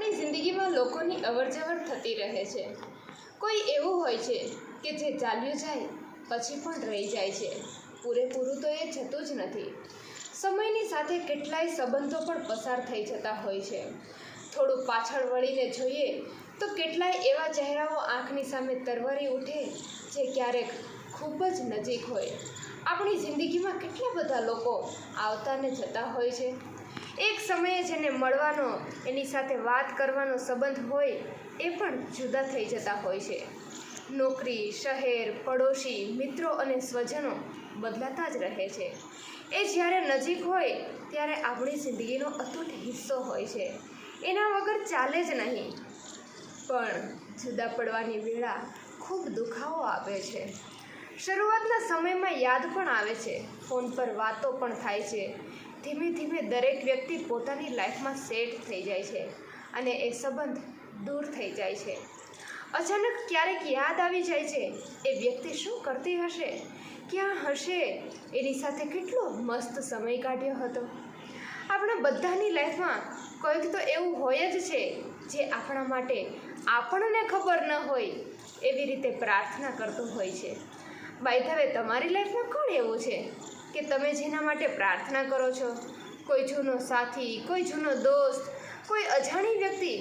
આપણી જિંદગીમાં લોકોની અવરજવર થતી રહે છે। કોઈ એવું હોય છે કે જે ચાલ્યું જાય પછી પણ રહી જાય છે, પૂરેપૂરું તો એ જતું જ નથી। સમયની સાથે કેટલાય સંબંધો પણ પસાર થઈ જતા હોય છે। થોડું પાછળ વળીને જોઈએ તો કેટલાય એવા ચહેરાઓ આંખની સામે તરવરી ઉઠે જે ક્યારેક ખૂબ જ નજીક હોય। આપણી જિંદગીમાં કેટલા બધા લોકો આવતા ને જતા હોય છે। એક સમયે જેને મળવાનો, એની સાથે વાત કરવાનો સંબંધ હોય એ પણ જુદા થઈ જતા હોય છે। નોકરી, શહેર, પડોશી, મિત્રો અને સ્વજનો બદલાતા જ રહે છે। એ જ્યારે નજીક હોય ત્યારે આપણી જિંદગીનો અતૂટ હિસ્સો હોય છે, એના વગર ચાલે જ નહીં। પણ જુદા પડવાની વેળા ખૂબ દુખાવો આપે છે। શરૂઆતના સમયમાં યાદ પણ આવે છે, ફોન પર વાતો પણ થાય છે। ધીમે ધીમે દરેક વ્યક્તિ પોતાની લાઈફમાં સેટ થઈ જાય છે અને એ સંબંધ દૂર થઈ જાય છે। અચાનક ક્યારેક યાદ આવી જાય છે, એ વ્યક્તિ શું કરતી હશે, ક્યાં હશે, એની સાથે કેટલો મસ્ત સમય કાઢ્યો હતો। આપણા બધાની લાઈફમાં કોઈક તો એવું હોય જ છે જે આપણા માટે આપણને ખબર ન હોય એવી રીતે પ્રાર્થના કરતું હોય છે। બાય ધ વે, તમારી લાઈફમાં કોણ એવું છે કે તમે જેના માટે પ્રાર્થના કરો છો? કોઈ જૂનો સાથી, કોઈ જૂનો દોસ્ત, કોઈ અજાણી વ્યક્તિ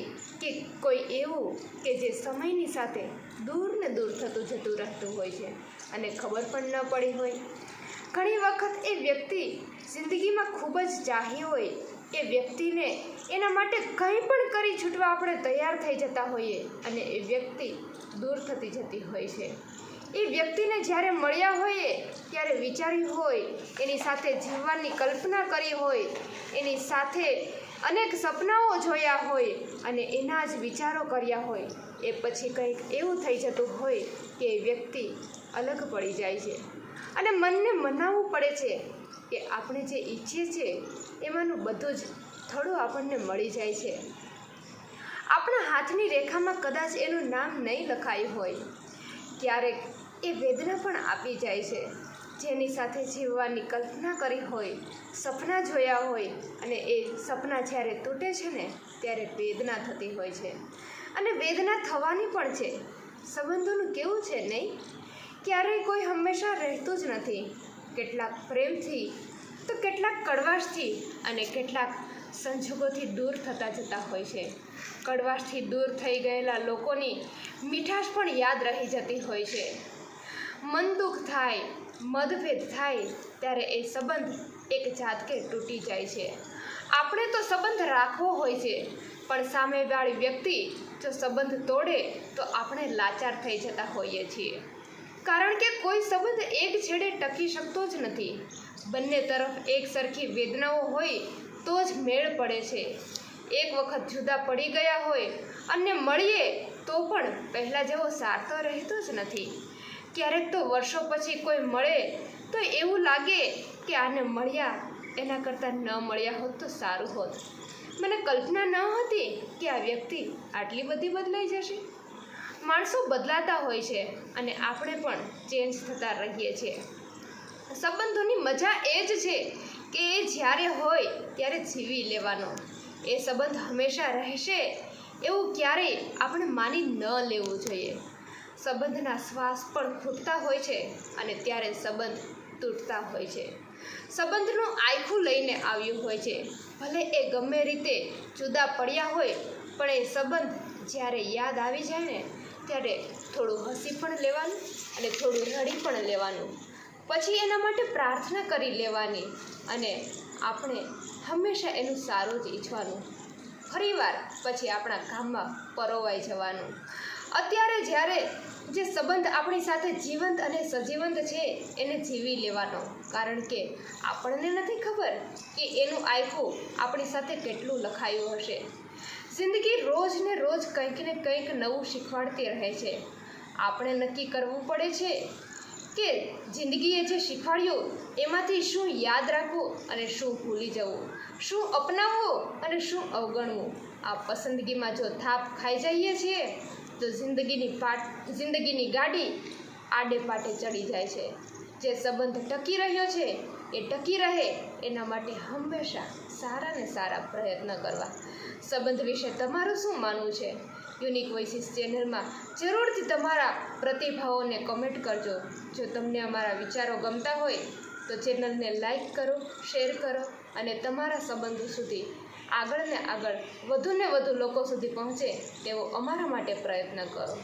કે કોઈ એવું કે જે સમયની સાથે દૂર ને દૂર થતું જતું રહેતું હોય છે અને ખબર પણ ન પડી હોય। ઘણી વખત એ વ્યક્તિ જિંદગીમાં ખૂબ જ ચાહી હોય એ વ્યક્તિને એના માટે કંઈ પણ કરી છૂટવા આપણે તૈયાર થઈ જતા હોઈએ અને એ વ્યક્તિ દૂર થતી જતી હોય છે। એ વ્યક્તિને જ્યારે મળ્યા હોઈએ ત્યારે વિચાર્યું હોય, એની સાથે જીવવાની કલ્પના કરી હોય, એની સાથે અનેક સપનાઓ જોયા હોય અને એના જ વિચારો કર્યા હોય, એ પછી કંઈક એવું થઈ જતું હોય કે એ વ્યક્તિ અલગ પડી જાય છે અને મનને મનાવવું પડે છે કે આપણે જે ઈચ્છીએ છીએ એમાંનું બધું જ થોડું આપણને મળી જાય છે। આપણા હાથની રેખામાં કદાચ એનું નામ નહીં લખાયું હોય, ક્યારેક એ વેદના પણ આપી જાય છે। જેની સાથે જીવવાની કલ્પના કરી હોય, સપના જોયા હોય અને એ સપના જ્યારે તૂટે છે ને ત્યારે વેદના થતી હોય છે અને વેદના થવાની પણ છે। સંબંધોનું કેવું છે નહીં? ક્યારેય કોઈ હંમેશા રહેતું જ નથી। કેટલાક પ્રેમથી તો કેટલાક કડવાશથી અને કેટલાક સંજોગોથી દૂર થતા જતા હોય છે। કડવાશથી દૂર થઈ ગયેલા લોકોની મીઠાશ પણ યાદ રહી જતી હોય છે। મન દુઃખ થાય, મતભેદ થાય ત્યારે એ સંબંધ એક ઝાટકે તૂટી જાય છે। આપણે તો સંબંધ રાખવો હોય છે, પણ સામેવાળી વ્યક્તિ જો સંબંધ તોડે તો આપણે લાચાર થઈ જતા હોઈએ છીએ, કારણ કે કોઈ સંબંધ એક છેડે ટકી શકતો જ નથી। બંને તરફ એક સરખી વેદનાઓ હોય તો જ મેળ પડે છે। એક વખત જુદા પડી ગયા હોય અને મળીએ તો પણ પહેલાં જેવો સાર તો રહેતો જ નથી। ક્યારેક તો વર્ષો પછી કોઈ મળે તો એવું લાગે કે આને મળ્યા એના કરતાં ન મળ્યા હોત તો સારું હોત। મને કલ્પના ન હતી કે આ વ્યક્તિ આટલી બધી બદલાઈ જશે। માણસો બદલાતા હોય છે અને આપણે પણ ચેન્જ થતા રહીએ છીએ। સંબંધોની મજા એ જ છે કે એ જ્યારે હોય ત્યારે જીવી લેવાનો। એ સંબંધ હંમેશા રહેશે એવું ક્યારેય આપણે માની ન લેવું જોઈએ। સંબંધના શ્વાસ પણ ખૂટતા હોય છે અને ત્યારે સંબંધ તૂટતા હોય છે। સંબંધનું આયખું લઈને આવ્યું હોય છે, ભલે એ ગમે રીતે જુદા પડ્યા હોય, પણ એ સંબંધ જ્યારે યાદ આવી જાય ને ત્યારે થોડું હસી પણ લેવાનું અને થોડું રડી પણ લેવાનું, પછી એના માટે પ્રાર્થના કરી લેવાની અને આપણે હંમેશા એનું સારું જ ઈચ્છવાનું। ફરીવાર પછી આપણા કામમાં પરોવાઈ જવાનું। અત્યારે જ્યારે જે સંબંધ આપણી સાથે જીવંત અને સજીવંત છે એને જીવી લેવાનો, કારણ કે આપણને નથી ખબર કે એનું આયખું આપણી સાથે કેટલું લખાયું હશે। જિંદગી રોજ ને રોજ કંઈક ને કંઈક નવું શીખવાડતી રહે છે। આપણે નક્કી કરવું પડે છે કે જિંદગીએ જે શીખવાડ્યું એમાંથી શું યાદ રાખવું અને શું ભૂલી જવું, શું અપનાવવું અને શું અવગણવું। આ પસંદગીમાં જો થાપ ખાઈ જઈએ છીએ તો જિંદગીની ગાડી આડે પાટે ચડી જાય છે। જે સંબંધ ટકી રહ્યો છે એ ટકી રહે એના માટે હંમેશા સારા ને સારા પ્રયત્ન કરવા. સંબંધ વિશે તમારું શું માનવું છે? યુનિક વોઇસીસ ચેનલમાં જરૂરથી તમારા પ્રતિભાવોને કમેન્ટ કરજો. જો તમને અમારા વિચારો ગમતા હોય તો ચેનલને લાઈક કરો, શેર કરો અને તમારા સંબંધો સુધી આગળ ને આગળ વધુ ને વધુ લોકો સુધી પહોંચે તેવો અમારા માટે પ્રયત્ન કરો.